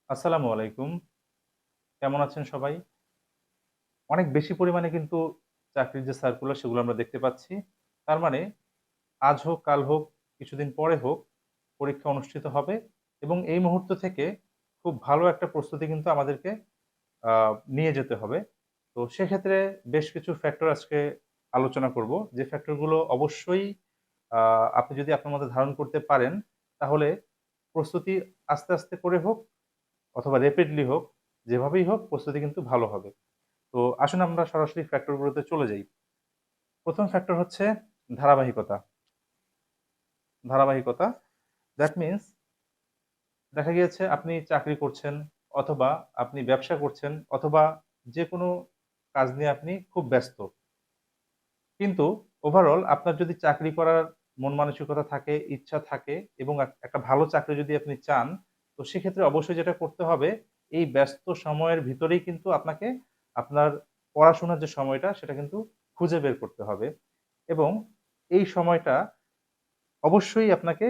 আসসালামু আলাইকুম। কেমন আছেন সবাই? অনেক বেশি পরিমাণে কিন্তু চাকরির যে সার্কুলার সেগুলো আমরা দেখতে পাচ্ছি। তার মানে আজ হোক, কাল হোক, কিছুদিন পরে হোক পরীক্ষা অনুষ্ঠিত হবে এবং এই মুহূর্ত থেকে খুব ভালো একটা প্রস্তুতি কিন্তু আমাদেরকে আ নিয়ে যেতে হবে। তো সেক্ষেত্রে বেশ কিছু ফ্যাক্টর আজকে আলোচনা করব। যে ফ্যাক্টর গুলো অবশ্যই আ আপনি যদি আপনার মধ্যে ধারণ করতে পারেন, তাহলে প্রস্তুতি আস্তে, আস্তে করে হোক অথবা রেপিডলি হোক, যেভাবেই হোক প্রস্তুতি কিন্তু ভালো হবে। তো আসুন আমরা সরাসরি ফ্যাক্টর গুলোতে চলে যাই। ১ম ফ্যাক্টর হচ্ছে ধারাবাহিকতা। ধারাবাহিকতা দ্যাট মিনস দেখা গিয়েছে আপনি চাকরি করছেন অথবা আপনি ব্যবসা করছেন অথবা যেকোনো কাজ নিয়ে আপনি খুব ব্যস্ত। কিন্তু ওভারঅল আপনার যদি চাকরি করার মন মানসিকতা থাকে, ইচ্ছা থাকে এবং একটা ভালো চাকরি যদি আপনি চান, তো সেক্ষেত্রে অবশ্যই যেটা করতে হবে, এই ব্যস্ত সময়ের ভিতরেই কিন্তু আপনাকে আপনার পড়াশোনার যে সময়টা সেটা কিন্তু খুঁজে বের করতে হবে এবং এই সময়টা অবশ্যই আপনাকে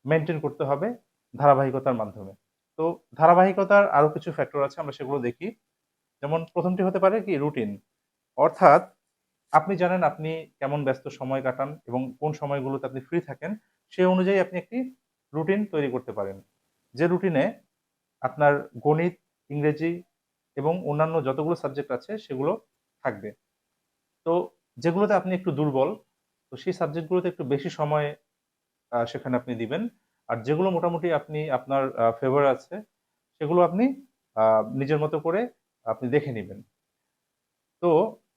মেইনটেইন করতে হবে ধারাবাহিকতার মাধ্যমে। তো ধারাবাহিকতার আরো কিছু ফ্যাক্টর আছে আমরা সেগুলো দেখি। যেমন ১ম টি হতে পারে কি রুটিন। অর্থাৎ আপনি জানেন আপনি কেমন ব্যস্ত সময় কাটান এবং কোন সময়গুলোতে আপনি ফ্রি থাকেন, সে অনুযায়ী আপনি একটি রুটিন তৈরি করতে পারেন। যে রুটিনে আপনার গণিত, ইংরেজি এবং অন্যান্য যতগুলো সাবজেক্ট আছে সেগুলো থাকবে। তো যেগুলোতে আপনি একটু দুর্বল, তো সেই সাবজেক্টগুলোতে একটু বেশি সময় সেখানে আপনি দিবেন। আর যেগুলো মোটামুটি আপনি আপনার ফেভার আছে, সেগুলো আপনি আ নিজের মতো করে আপনি দেখে নিবেন। তো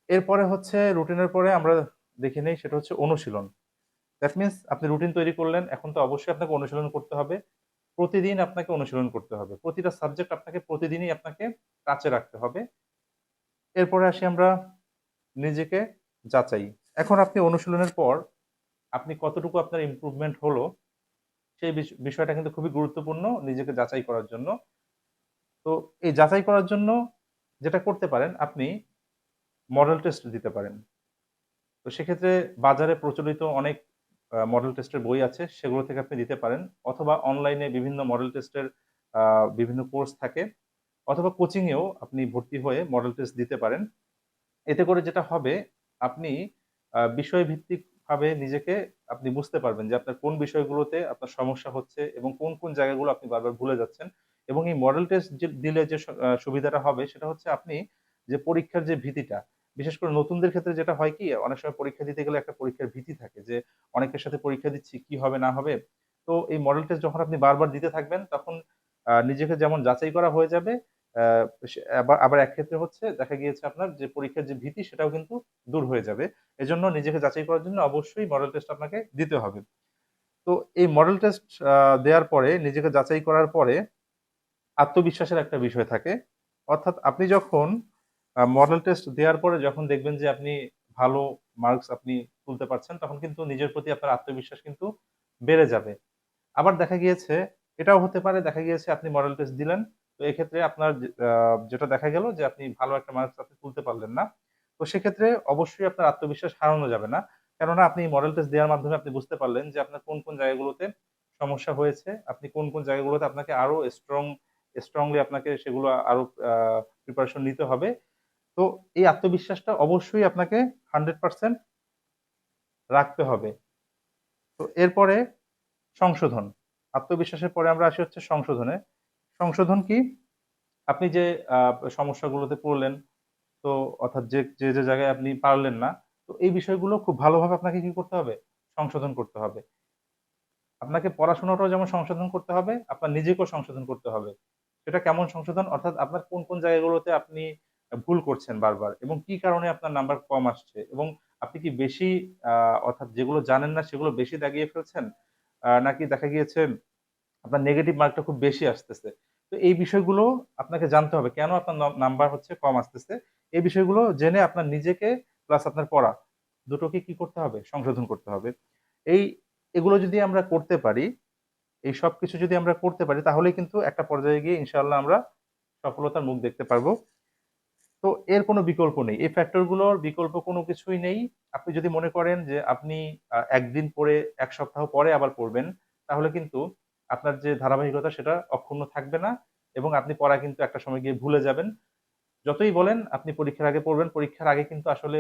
এরপরে হচ্ছে রুটিনের পরে আমরা দেখে নেই সেটা হচ্ছে অনুশীলন। দ্যাট মিনস আপনি রুটিন তৈরি করলেন, এখন তো অবশ্যই আপনাকে অনুশীলন করতে হবে। প্রতিদিন আপনাকে অনুশীলন করতে হবে। প্রতিটা সাবজেক্ট আপনাকে প্রতিদিনই আপনাকে টাচে রাখতে হবে। এরপরে আসি আমরা নিজেকে যাচাই। এখন আপনি অনুশীলনের পর আপনি কতটুকু আপনার ইমপ্রুভমেন্ট হলো সেই বিষয়টা কিন্তু খুবই গুরুত্বপূর্ণ নিজেকে যাচাই করার জন্য। তো এই যাচাই করার জন্য যেটা করতে পারেন আপনি মডেল টেস্ট দিতে পারেন। তো সেক্ষেত্রে বাজারে প্রচলিত অনেক মডেল টেস্টের বই আছে, সেগুলো থেকে আপনি দিতে পারেন। অথবা অনলাইনে বিভিন্ন মডেল টেস্টের আ বিভিন্ন কোর্স থাকে। অথবা কোচিং এও আপনি ভর্তি হয়ে মডেল টেস্ট দিতে পারেন। এতে করে যেটা হবে আপনি বিষয়ভিত্তিকভাবে নিজেকে আপনি বুঝতে পারবেন যে আপনার কোন বিষয়গুলোতে আপনার সমস্যা হচ্ছে এবং কোন, কোন জায়গাগুলো আপনি বারবার ভুলে যাচ্ছেন। এবং এই মডেল টেস্ট দিলে যে সুবিধাটা হবে সেটা হচ্ছে আপনি যে পরীক্ষার যে ভীতিটা, বিশেষ করে নতুনদের ক্ষেত্রে যেটা হয় কি অনেক সময় পরীক্ষা দিতে গেলে একটা পরীক্ষার ভীতি থাকে যে অনেকের সাথে পরীক্ষা দিচ্ছি, কি হবে না হবে। তো এই মডেল টেস্ট যখন আপনি বারবার দিতে থাকবেন তখন নিজেকে যেমন যাচাই করা হয়ে যাবে আ আবার আবার এক ক্ষেত্রে হচ্ছে দেখা গিয়েছে আপনার যে পরীক্ষার যে ভীতি সেটাও কিন্তু দূর হয়ে যাবে। এজন্য নিজেকে যাচাই করার জন্য অবশ্যই মডেল টেস্ট আপনাকে দিতে হবে। তো এই মডেল টেস্ট দেয়ার পরে নিজেকে যাচাই করার পরে আত্মবিশ্বাসের একটা বিষয় থাকে। অর্থাৎ আপনি যখন মডেল টেস্ট দেয়ার পরে যখন দেখবেন যে আপনি ভালো মার্কস আপনি তুলতে পারছেন, তখন কিন্তু নিজের প্রতি আপনার আত্মবিশ্বাস কিন্তু বেড়ে যাবে। আবার দেখা গিয়েছে এটাও হতে পারে দেখা গিয়েছে আপনি মডেল টেস্ট দিলেন। তো এক্ষেত্রে আপনার যেটা দেখা গেল যে আপনি ভালো একটা মার্কস আপনি তুলতে পারলেন না। তো সেক্ষেত্রে অবশ্যই আপনার আত্মবিশ্বাস হারানো যাবে না। কেননা আপনি মডেল টেস্ট দেওয়ার মাধ্যমে আপনি বুঝতে পারলেন যে আপনার কোন, কোন জায়গাগুলোতে সমস্যা হয়েছে। আপনি কোন, কোন জায়গাগুলোতে আপনাকে আরো স্ট্রংলি আপনাকে সেগুলো আরো প্রিপারেশন নিতে হবে। তো এই আত্মবিশ্বাসটা অবশ্যই আপনাকে 100% রাখতে হবে। তো এরপরে সংশোধন। আত্মবিশ্বাসের পরে আমরা আসি হচ্ছে সংশোধনে। সংশোধন কি? আপনি যে আ সমস্যাগুলোতে পড়লেন, তো অর্থাৎ যে জায়গায় আপনি পারলেন না, তো এই বিষয়গুলো খুব ভালোভাবে আপনাকে কি করতে হবে? সংশোধন করতে হবে। আপনাকে পড়াশোনাটাও যেমন সংশোধন করতে হবে, আপনার নিজেকেও সংশোধন করতে হবে। সেটা কেমন সংশোধন? অর্থাৎ আপনার কোন, কোন জায়গাগুলোতে আপনি ভুল করছেন বারবার এবং কি কারণে আপনার নাম্বার কম আসছে এবং আপনি কি বেশি আ অর্থাৎ যেগুলো জানেন না সেগুলো বেশি দাগিয়ে ফেলছেন? নাকি দেখা গিয়েছে আপনার নেগেটিভ মার্কটা খুব বেশি আসতেছে। তো এই বিষয়গুলো আপনাকে জানতে হবে। কেন আপনার নাম্বার হচ্ছে কম আসতেছে? এই বিষয়গুলো জেনে আপনার নিজেকে প্লাস আপনার পড়া দুটোকে কি করতে হবে? সংশোধন করতে হবে। এই এগুলো যদি আমরা করতে পারি, এই সবকিছু যদি আমরা করতে পারি তাহলেই কিন্তু একটা পর্যায়ে গিয়ে ইনশাআল্লাহ আমরা সফলতার মুখ দেখতে পারবো। তো এর কোনো বিকল্প নেই। এই ফ্যাক্টর গুলোর বিকল্প কোনো কিছুই নেই। আপনি যদি মনে করেন যে আপনি ১ দিন পড়ে ১ সপ্তাহ পরে আবার পড়বেন, তাহলে কিন্তু আপনার যে ধারাবাহিকতা সেটা অক্ষুণ্ণ থাকবে না। এবং আপনি পড়া কিন্তু একটা সময় গিয়ে ভুলে যাবেন। যতই বলেন আপনি পরীক্ষার আগে পড়বেন, পরীক্ষার আগে কিন্তু আসলে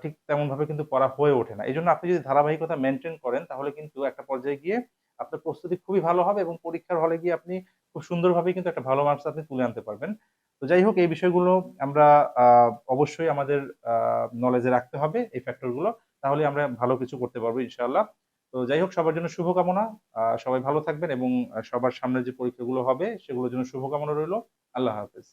ঠিক তেমনভাবে কিন্তু পড়া হয়ে ওঠে না। এজন্য আপনি যদি ধারাবাহিকতা মেইনটেইন করেন তাহলে কিন্তু একটা পর্যায়ে গিয়ে আপনার প্রস্তুতি খুবই ভালো হবে এবং পরীক্ষার হলে গিয়ে আপনি খুব সুন্দরভাবে কিন্তু একটা ভালো মার্কস আপনি তুলে আনতে পারবেন। তো যাই হোক এই বিষয়গুলো আমরা আ অবশ্যই আমাদের আ নলেজে রাখতে হবে এই ফ্যাক্টর গুলো। তাহলে আমরা ভালো কিছু করতে পারবো ইনশাআল্লাহ। তো যাই হোক সবার জন্য শুভকামনা। সবাই ভালো থাকবেন এবং সবার সামনে যে পরীক্ষাগুলো হবে সেগুলোর জন্য শুভকামনা রইলো। আল্লাহ হাফেজ।